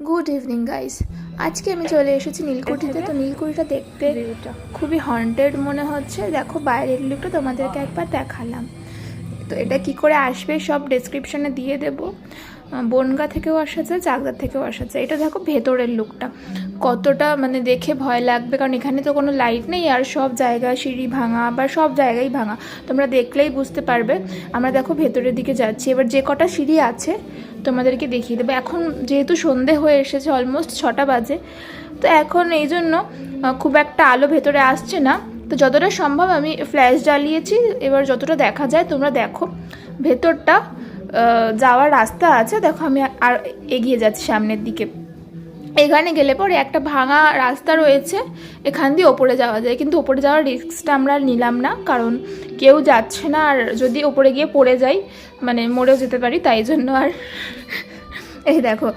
Good evening guys. আজকে আমি চলে এসেছি নীলকুঠিতে। তো নীলকুঠিটা দেখতে খুবই হন্টেড মনে হচ্ছে। দেখো বাইরের লুকটা তোমাদেরকে একবার দেখালাম। তো এটা কি করে আসবে সব ডেসক্রিপশনে দিয়ে দেবো। বনগাঁ থেকেও আসা যায়, চাকদার থেকেও আসা যায়। এটা দেখো ভেতরের লুকটা কতটা মানে দেখে ভয় লাগবে, কারণ এখানে তো কোনো লাইট নেই আর সব জায়গায় সিঁড়ি ভাঙা বা সব জায়গায় ভাঙা, তোমরা দেখলেই বুঝতে পারবে। আমরা দেখো ভেতরের দিকে যাচ্ছি। এবার যে কটা সিঁড়ি আছে তোমাদেরকে দেখিয়ে দেবো। এখন যেহেতু সন্ধে হয়ে এসেছে, অলমোস্ট 6টা বাজে, তো এখন এই জন্য খুব একটা আলো ভেতরে আসছে না। তো যতটা সম্ভব আমি ফ্ল্যাশ জ্বালিয়েছি। এবার যতটা দেখা যায় তোমরা দেখো। ভেতরটা যাওয়ার রাস্তা আছে, দেখো আমি আর এগিয়ে যাচ্ছি সামনের দিকে। এখানে গেলে পরে একটা ভাঙা রাস্তা রয়েছে, এখান দিয়ে ওপরে যাওয়া যায়, কিন্তু ওপরে যাওয়ার রিস্কটা আমরা নিলাম না, কারণ কেউ যাচ্ছে না। আর যদি ওপরে গিয়ে পড়ে যাই মানে মরেও যেতে পারি, তাই জন্য আর এই দেখো